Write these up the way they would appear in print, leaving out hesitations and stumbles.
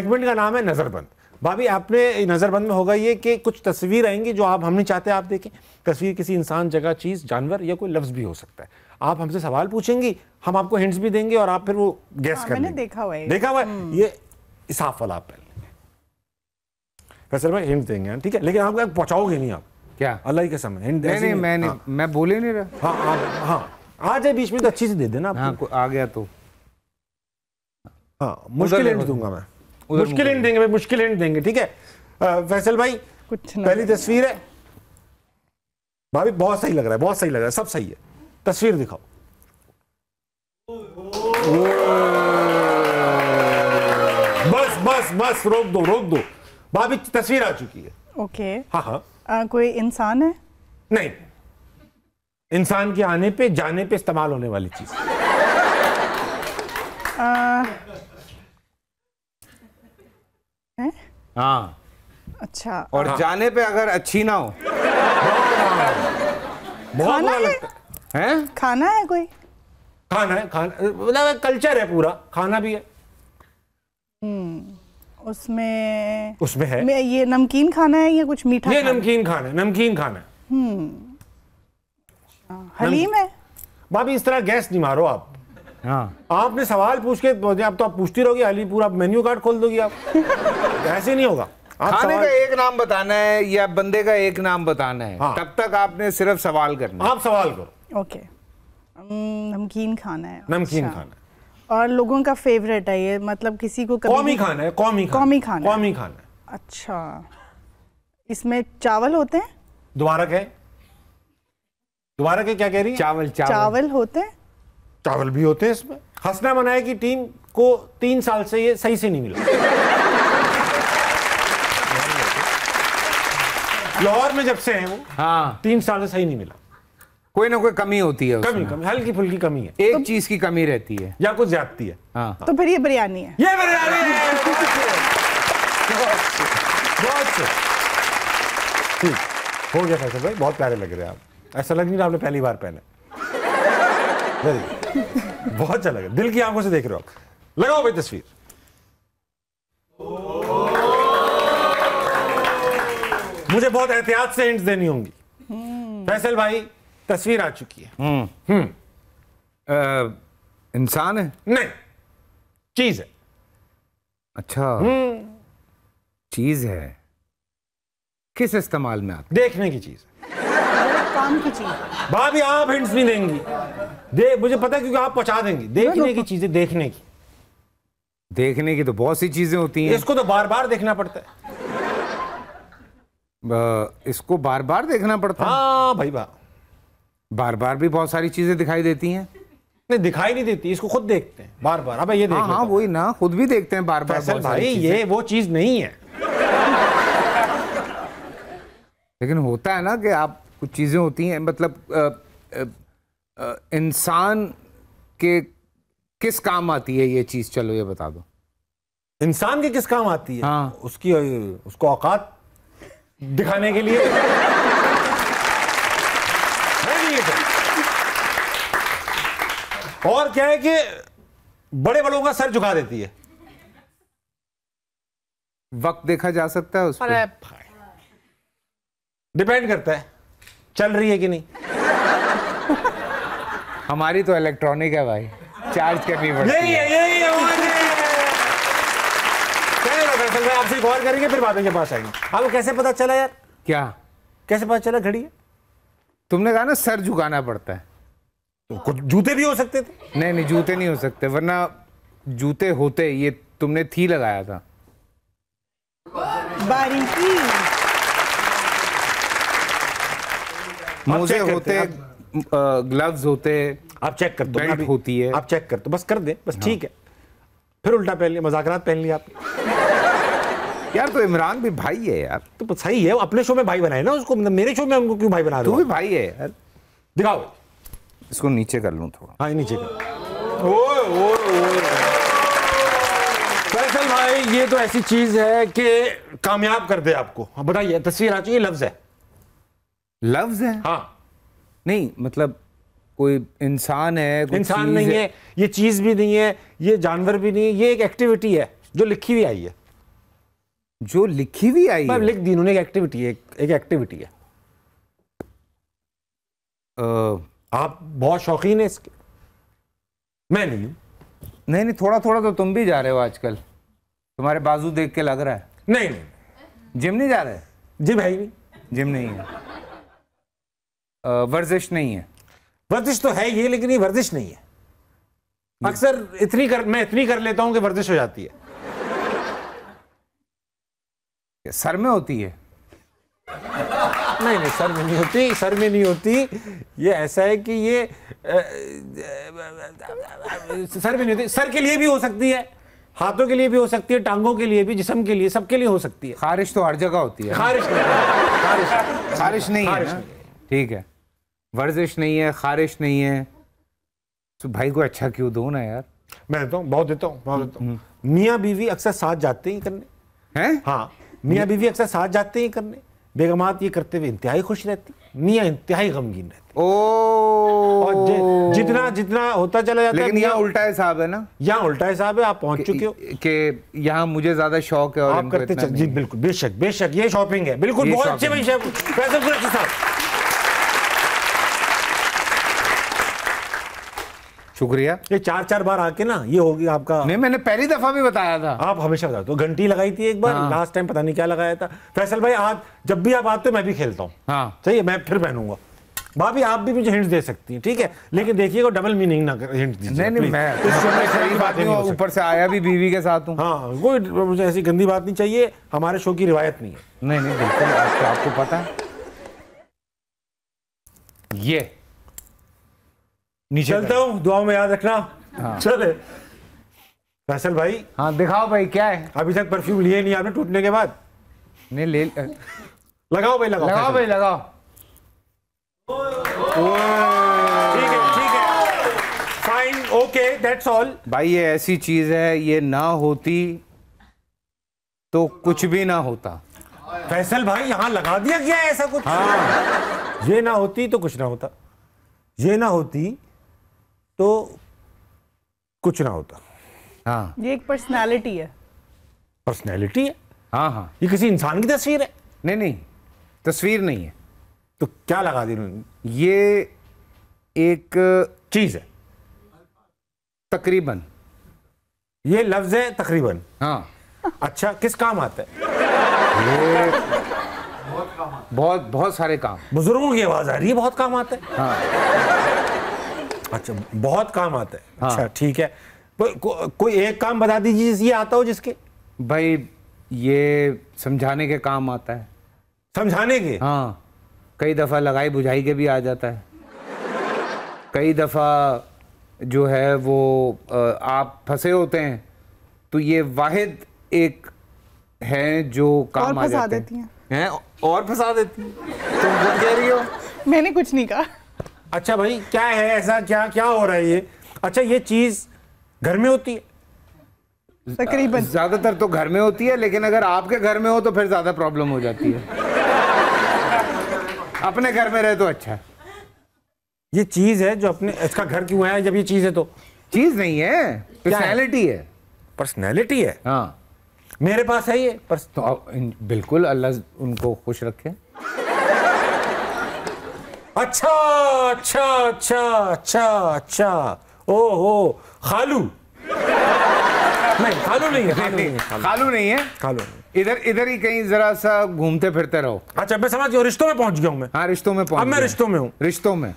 Segment का नाम है नजरबंद। भाभी आपने नजरबंद में होगा ये कि कुछ तस्वीर आएंगी जो आप हम नहीं चाहते आप देखें। तस्वीर किसी इंसान, जगह, चीज, जानवर या कोई लफ्ज भी हो सकता है। आप हमसे सवाल पूछेंगी, हम आपको हिंट्स भी देंगे और आप फिर वो गैस कर लेंगे। देखा हुआ है ये इसाफ वाला आप पहले फैसल भाई हिंट देंगे, ठीक है, लेकिन आप पहुंचाओगे नहीं आप। क्या अल्लाह की कसम है हिंट। नहीं मैं बोल ही नहीं रहा। हाँ आ जाए बीच में तो अच्छी से दे देना आपको। आ गया तो हाँ मुश्किल हिंट दूंगा मैं। मुश्किल हिंट देंगे भाई, मुश्किल हिंट देंगे, ठीक है। फैसल भाई कुछ पहली तस्वीर है। भाभी बहुत सही लग रहा है, बहुत सही लग रहा है, सब सही है। तस्वीर दिखाओ। बस बस बस रोक दो, रोक दो। भाभी तस्वीर आ चुकी है। ओके। हाँ हाँ। कोई इंसान है? नहीं, इंसान के आने पे जाने पे इस्तेमाल होने वाली चीज। है? हाँ। अच्छा। और हाँ। जाने पे अगर अच्छी ना हो। बहुत बुरा लगता है। खाना है कोई? खाना है, खाना मतलब कल्चर है पूरा, खाना भी है। उसमें है ये नमकीन खाना है या कुछ मीठा? ये नमकीन खाना है, नमकीन खाना है। हलीम है? भाभी इस तरह गैस नहीं मारो आप। हाँ। आपने सवाल पूछ के अब तो आप पूछती रहोगी, हलीम पूरा मेन्यू कार्ड खोल दोगी आप। ऐसे नहीं होगा। खाने का एक नाम बताना है या बंदे का एक नाम बताना है। हाँ। तब तक आपने सिर्फ सवाल करना। आप सवाल करो। ओके। नमकीन खाना है। नमकीन खाना है और लोगों का फेवरेट है ये, मतलब किसी को कौमी खाना है। कौमी खाना है। अच्छा, इसमें चावल होते हैं? दोबारा क्या कह रही है? चावल होते हैं? चावल भी होते हैं इसमें। हंसना मनाए की टीम को 3 साल से ये सही से नहीं मिला। लाहौर में जब से हैं वो, हाँ 3 साल से सही नहीं मिला। कोई ना कोई कमी होती है, कमी हल्की फुल्की कमी है। एक चीज की कमी रहती है या कुछ ज्यादती है। हाँ। तो फिर ये बिरयानी है। ये बिरयानी है। बहुत ठीक हो गया फैसल भाई, बहुत प्यारे लग रहे हैं आप। ऐसा लग नहीं रहा आपने पहली बार पहने। बहुत अच्छा लगा, दिल की आंखों से देख रहे हो आप। लगाओ भाई तस्वीर। मुझे बहुत एहतियात से हिंट्स देनी होंगी। फैसल भाई तस्वीर आ चुकी है। इंसान है? नहीं, चीज है। अच्छा। चीज है। किस इस्तेमाल में आती? देखने की चीज, काम की चीज। भाभी आप हिंट्स नहीं देंगी। मुझे पता है क्योंकि आप पहुंचा देंगी। देखने की चीजें, देखने की तो बहुत सी चीजें होती हैं। इसको तो बार बार देखना पड़ता है। इसको बार बार देखना पड़ता है। हाँ भाई बार बार भी बहुत सारी चीजें दिखाई देती हैं। नहीं, दिखाई नहीं देती, इसको खुद देखते हैं बार बार। अब ये हाँ वही ना, खुद भी देखते हैं बार बार। भाई ये वो चीज नहीं है। लेकिन होता है ना कि आप कुछ चीजें होती हैं, मतलब इंसान के किस काम आती है ये चीज? चलो ये बता दो। इंसान के किस काम आती है? हाँ। उसको औकात दिखाने के लिए। और क्या है कि बड़े बड़ों का सर झुका देती है। वक्त देखा जा सकता है उस पर? डिपेंड करता है चल रही है कि नहीं। हमारी तो इलेक्ट्रॉनिक है भाई, चार्ज करनी पड़ती है। यही है। आपसे गौर करेंगे फिर भाभी के पास आएंगे। आपको कैसे पता चला यार? क्या कैसे पता चला घड़ी है? तुमने कहा ना सर झुकाना पड़ता है, तो कुछ जूते भी हो सकते थे। नहीं जूते नहीं हो सकते, वरना जूते होते। ये तुमने थी लगाया था। बारीकी। मोजे होते, ग्लव्स होते। आप चेक कर दो। बेल्ट होती है। आप चेक कर दो, बस कर दे, बस ठीक है। फिर उल्टा पहन लिया, मजाकरात पहन लिया आप। यार तो इमरान भी भाई है यार। तो सही है, अपने शो में भाई बनाए ना उसको, मेरे शो में उनको क्यों भाई बना दो? तू भी भाई है यार। दिखाओ। इसको नीचे कर लूं थोड़ा। हाँ नीचे कर। फैसल भाई ये तो ऐसी चीज है कि कामयाब कर दे आपको। बताइए, तस्वीर आ चुकी है, लफ्ज है। लफ्ज है? हाँ। नहीं मतलब कोई इंसान है? इंसान नहीं है, ये चीज भी नहीं है, ये जानवर भी नहीं है, ये एक एक्टिविटी है जो लिखी हुई आई है। जो लिखी हुई आई है, लिख दी उन्होंने, एक एक्टिविटी है, एक एक्टिविटी है। आप बहुत शौकीन है इसके, मैं नहीं हूं। नहीं, थोड़ा थोड़ा तो तुम भी जा रहे हो आजकल, तुम्हारे बाजू देख के लग रहा है। नहीं। जिम नहीं जा रहे? जिम है ही नहीं। जिम नहीं है। वर्जिश नहीं है? वर्जिश तो है ये, लेकिन ये वर्जिश नहीं है। अक्सर मैं इतनी कर लेता हूं कि वर्जिश हो जाती है। सर में होती है? नहीं, सर में नहीं होती, सर में नहीं होती। ये ऐसा है कि ये सर में नहीं होती। सर के लिए भी हो सकती है, हाथों के लिए भी हो सकती है, टांगों के लिए भी, जिस्म के लिए, सबके लिए हो सकती है। खारिश तो हर जगह होती है। खारिश नहीं है। ठीक है, वर्जिश नहीं है, खारिश नहीं है, तो भाई को अच्छा क्यों दो ना यार। मैं देता हूँ, बहुत देता हूँ। मियाँ बीवी अक्सर साथ जाते ही करने हैं। हाँ, मियाँ बीवी अक्सर साथ जाते ही करने। बेगमात ये करते हुए इंतहाई खुश रहती, मियाँ इंतहाई गमगीन रहते। और जितना जितना होता चला जाता है। लेकिन यहाँ उल्टा हिसाब है ना? यहाँ उल्टा हिसाब है, आप पहुंच चुके हो कि यहाँ मुझे ज्यादा शौक है और आप करते चल। जी बिल्कुल, बेशक ये शॉपिंग है। बिल्कुल, बहुत अच्छे भाई फैसल कुरैशी साहब, शुक्रिया। ये 4 बार आके ना ये होगी आपका। नहीं, मैंने पहली दफा भी बताया था। आप हमेशा बताते हो। घंटी लगाई थी एक बार। लास्ट टाइम पता नहीं क्या लगाया था। फैसल भाई, आज जब भी आप आते हो मैं भी खेलता हूँ। हाँ, सही है, मैं फिर पहनूंगा। भाभी आप भी मुझे हिंट दे सकती हैं, ठीक है, लेकिन देखिएगा डबल मीनिंग ना कर, हिंट दीजिए। नहीं, मैं ऊपर से आया भी बीवी के साथ हूँ। हाँ, कोई मुझे ऐसी गंदी बात नहीं चाहिए, हमारे शो की रिवायत नहीं है। नहीं, बिल्कुल, आपको पता है। ये चलता हूँ, दुआओं में याद रखना। हाँ। चले फैसल भाई। हाँ, दिखाओ भाई क्या है। अभी तक परफ्यूम लिए नहीं आपने टूटने के बाद? नहीं, ले लगाओ भाई, लगाओ भाई, लगाओ। ठीक है, फाइन, ओके, दैट्स ऑल। भाई ये ऐसी चीज है, ये ना होती तो कुछ भी ना होता। फैसल भाई, यहाँ लगा दिया क्या है ऐसा कुछ? हाँ, ये ना होती तो कुछ ना होता, ये ना होती तो कुछ ना होता। हाँ, ये एक पर्सनालिटी है। पर्सनैलिटी है? हाँ, ये किसी इंसान की तस्वीर है? नहीं, तस्वीर नहीं है। तो क्या लगा दी उन्होंने? ये एक चीज है तकरीबन। ये लफ्ज है तकरीबन। हाँ। अच्छा, किस काम आता है? ये बहुत सारे काम। बुजुर्गों की आवाज आ रही है, बहुत काम आता है। हाँ। अच्छा, बहुत काम आता है। हाँ। अच्छा, ठीक है, कोई एक काम बता दीजिए ये आता हो जिसके। भाई ये समझाने के काम आता है। समझाने के? हाँ, कई दफा लगाई बुझाई के भी आ जाता है। कई दफा जो है वो आप फंसे होते हैं तो ये वाहिद एक है जो काम आ जाते हैं। और फंसा देती हैं। तुम खुद कह रही हो। मैंने कुछ नहीं कहा। अच्छा भाई, क्या है ऐसा, क्या हो रहा है ये? अच्छा, ये चीज घर में होती है? तकरीबन ज्यादातर तो घर में होती है, लेकिन अगर आपके घर में हो तो फिर ज्यादा प्रॉब्लम हो जाती है। अपने घर में रहे तो अच्छा। ये चीज है जो अपने, इसका घर क्यों है जब ये चीज है? तो चीज नहीं है, पर्सनैलिटी है। पर्सनैलिटी है? हाँ, मेरे पास है ये तो बिल्कुल, अल्लाह उनको खुश रखे। अच्छा अच्छा अच्छा अच्छा अच्छा, ओहो, खालू? नहीं, खालू नहीं है। खालू नहीं है। खालू इधर ही कहीं जरा सा घूमते फिरते रहो। अच्छा, मैं समझ गया, रिश्तों में पहुंच गया हूं मैं। हाँ, रिश्तों में पहुंच अब मैं रिश्तों में हूं। रिश्तों में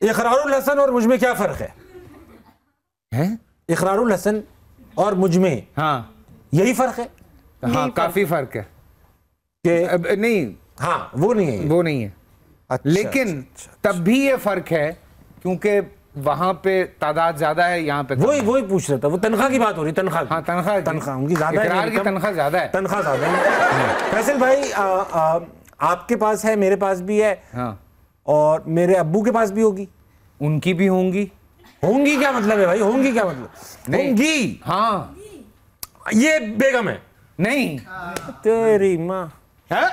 इकरारुल हसन और मुझ में क्या फर्क है? हैं? इकरारुल हसन और मुझ में, हाँ, यही फर्क है? हाँ, काफी फर्क है कि नहीं, हाँ, वो नहीं है, वो नहीं है। अच्छा, लेकिन अच्छा। तब भी ये फर्क है क्योंकि वहां पे तादाद ज्यादा है, यहाँ पे वही पूछ रहा था। वो तनख्वाह की बात हो रही, तनख्वाह। हाँ, तनख्वाह उनकी ज्यादा है, इकरार की तनख्वाह ज्यादा है। तनख्वाह ज्यादा है। फैसल भाई, आपके पास है, मेरे पास भी है। हाँ, और मेरे अब्बू के पास भी होगी। उनकी भी होंगी। होंगी क्या मतलब है भाई? होंगी क्या मतलब? होंगी। हाँ, ये बेगम है? नहीं, तेरी माँ है?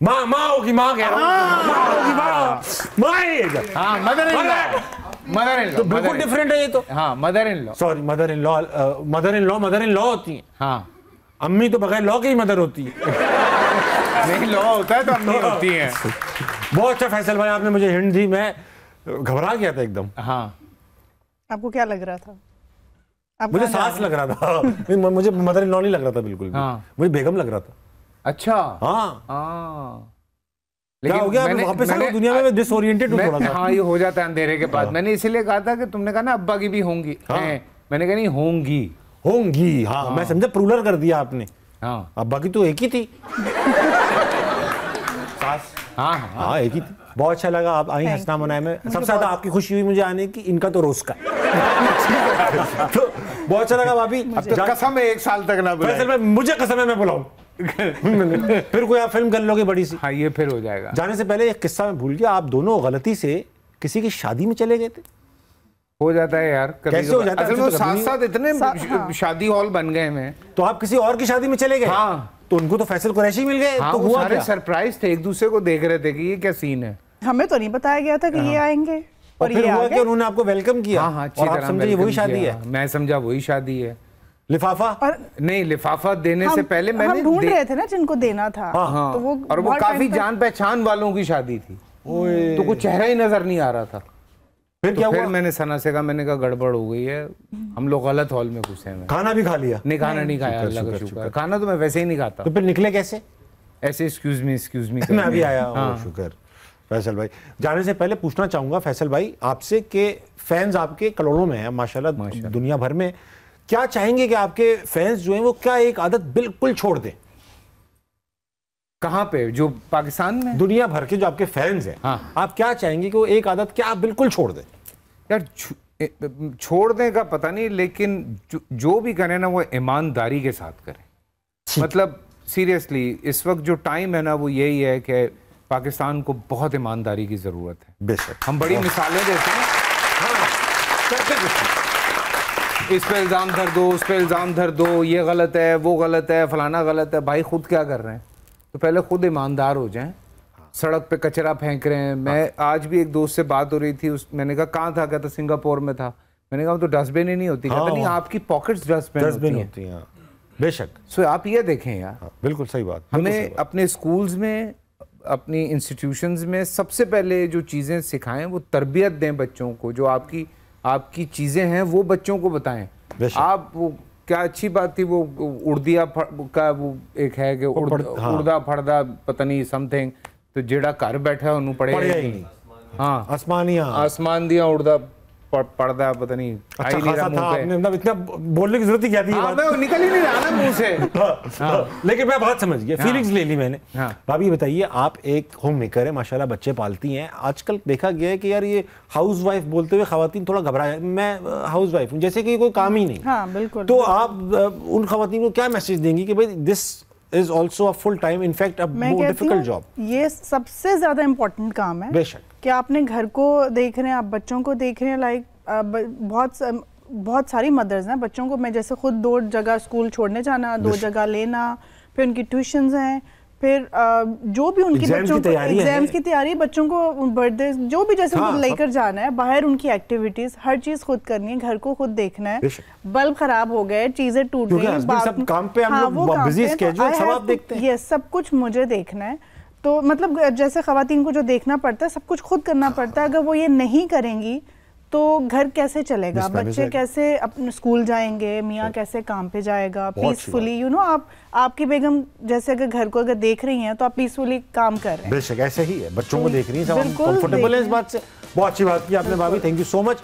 माँ होगी, माँ कह रहा हूँ। माँ होगी, माँ है। हाँ, मदर इन लॉ। तो बिल्कुल डिफरेंट है ये तो। हाँ, mother in law. Sorry, mother in law होती है। हाँ, अम्मी तो बगैर लॉ के ही मदर होती है। नहीं, लॉ होता है तो अम्मी होती है। बहुत अच्छा फैसल भाई, आपने मुझे हिंट दी, मैं घबरा गया था एकदम। हाँ, आपको क्या लग रहा था? आप मुझे कहाँ जा सास रहे लग रहा था। मुझे मदर इन लॉ नहीं लग रहा था बिल्कुल भी। हाँ। मुझे बेगम लग रहा था। अच्छा। हाँ, हाँ, क्या हो गया? वापस आ गए दुनिया में, डिसओरिएंटेड हूँ थोड़ा सा। हाँ, ये हो जाता है अंधेरे के बाद। मैंने इसीलिए कहा था कि तुमने कहा ना अब्बा की भी होंगी। हाँ। मैंने कहा नहीं, होंगी। होंगी, हाँ, मैं समझा प्लूरल कर दिया आपने। हाँ, अब बाकी तो एक ही थी सास। हाँ, हाँ, एक ही थी। बहुत अच्छा लगा आप आई हंसना मनाए में। सबसे ज्यादा आपकी खुशी हुई मुझे आने की, इनका तो रोज का। तो बहुत अच्छा लगा भाभी। अब तो कसम है 1 साल तक ना बुलाए। फैसल भाई, मुझे कसम है मैं बुलाऊं। फिर कोई आप फिल्म कर लोगे बड़ी सी। हाँ, ये फिर हो जाएगा। जाने से पहले एक किस्सा मैं भूल गया, आप दोनों गलती से किसी की शादी में चले गए थे। हो जाता है यार, कभी कैसे हो जाता है? असल में ऐसे तो साथ कभी नहीं साथ इतने हाँ। शादी हॉल बन गए हैं। तो आप किसी और की शादी में चले गए। हाँ। तो उनको तो फैसल कुरैशी मिल गए। हाँ, तो वो हुआ सारे क्या? सरप्राइज थे, एक दूसरे को देख रहे थे कि ये क्या सीन है। हमें तो नहीं बताया गया था कि ये आएंगे और और फिर ये आ हुआ कि गए। उन्होंने आपको वेलकम किया। हाँ, हाँ, अच्छी और आप तरह समझे ये वही welcome शादी किया। है। मैं समझा वही शादी है। लिफाफा और नहीं, लिफाफा देने से पहले हम मैंने ढूंढ रहे थे ना जिनको देना था। हाँ, तो वो और वो बहुत काफी टाइम तक- जान पहचान वालों की शादी थी, तो कुछ चेहरा ही नजर नहीं आ रहा था। फिर क्या तो फिर हुआ? मैंने सना से कहा, मैंने कहा गड़बड़ हो गई है, हम लोग गलत हॉल में घुसे हैं। खाना भी खा लिया? नहीं, खाना नहीं खाया, अल्लाह का शुक्र। खाना तो मैं वैसे ही नहीं खाता, तो फिर निकले कैसे? ऐसे एक्सक्यूज मी मैं अभी आया। हाँ। शुक्र। फैसल भाई, जाने से पहले पूछना चाहूंगा फैसल भाई आपसे कि फैंस आपके करोड़ों में हैं माशाल्लाह दुनिया भर में, क्या चाहेंगे कि आपके फैंस जो हैं वो क्या एक आदत बिल्कुल छोड़ दें? कहाँ पे? जो पाकिस्तान में? दुनिया भर के जो आपके फैंस हैं, हाँ। आप क्या चाहेंगे कि वो एक आदत क्या बिल्कुल छोड़ दें? यार छोड़ दें का पता नहीं, लेकिन जो भी करें ना वो ईमानदारी के साथ करें। मतलब सीरियसली इस वक्त जो टाइम है ना वो यही है कि पाकिस्तान को बहुत ईमानदारी की जरूरत है। बेशक हम बड़ी मिसालें देते हैं, इस पे इल्ज़ाम धर दो, उस पे इल्ज़ाम धर दो, ये गलत है, वो गलत है, फलाना गलत है। भाई खुद क्या कर रहे हैं? तो पहले खुद ईमानदार हो जाएं। सड़क पे कचरा फेंक रहे हैं। मैं आज भी एक दोस्त से बात हो रही थी, मैंने कहा कहाँ था? कहता सिंगापुर में था। मैंने कहा तो डस्टबिन ही नहीं होती। कहता नहीं, आपकी पॉकेट्स डस्टबिन होती हैं। बेशक। सो आप ये देखें यार, बिल्कुल सही बात। हमें अपने स्कूल्स में, अपनी इंस्टीट्यूशंस में सबसे पहले जो चीज़ें सिखाएं वो तरबियत दें बच्चों को। जो आपकी चीज़ें हैं वो बच्चों को बताएं। आप वो क्या अच्छी बात थी वो उर्दिया का वो एक है कि उर्दा फड़दा पता नहीं समथिंग, तो जेड़ा घर बैठा है उन्होंने पढ़े ही नहीं। हाँ, आसमान दिया उड़दा पढ़दा पता नहीं। अच्छा खासा था आपने, मतलब इतना बोलने की जरूरत ही क्या थी? हाँ, मैं निकल ही नहीं रहा ना मुंह से। हाँ। लेकिन मैं बात समझ गया, फीलिंग्स ले ली मैंने। हाँ। भाभी बताइए, आप एक होम मेकर है, माशाल्लाह बच्चे पालती हैं। आजकल देखा गया है कि यार ये हाउस वाइफ बोलते हुए खवातीन थोड़ा घबराए, मैं हाउस वाइफ हूँ, जैसे कि कोई काम ही नहीं। हाँ, बिल्कुल। तो आप उन खवातीन को क्या मैसेज देंगी कि भाई this is also a full time, in fact a more difficult job? ये सबसे ज्यादा इम्पोर्टेंट काम है। बेशक। कि आपने घर को देख रहे हैं, आप बच्चों को देख रहे हैं। लाइक बहुत सारी मदर्स हैं, बच्चों को मैं जैसे खुद 2 जगह स्कूल छोड़ने जाना, 2 जगह लेना, फिर उनकी ट्यूशन्स हैं, फिर जो भी उनकी बच्चों को एग्जाम्स की तैयारी, बच्चों को बर्थडे, जो भी जैसे उनको लेकर जाना है, बाहर उनकी एक्टिविटीज, हर चीज खुद करनी है, घर को खुद देखना है। बल्ब खराब हो गए, चीजें टूट गई, सब काम पे हम लोग बिजी स्केड्यूल सब आप देखते हैं। ये सब कुछ मुझे देखना है। तो मतलब जैसे खवातीन को जो देखना पड़ता है, सब कुछ खुद करना पड़ता है। अगर वो ये नहीं करेंगी तो घर कैसे चलेगा? बच्चे कैसे अपने स्कूल जाएंगे? मियाँ कैसे काम पे जाएगा पीसफुली? यू नो, आपकी बेगम जैसे अगर घर को अगर देख रही हैं तो आप पीसफुली काम कर रहे हैं। बेशक ऐसे ही है, बच्चों को देख रही हैं, सब कंफर्टेबल है इस बात से। बहुत अच्छी बात की आपने भाभी, थैंक यू सो मच।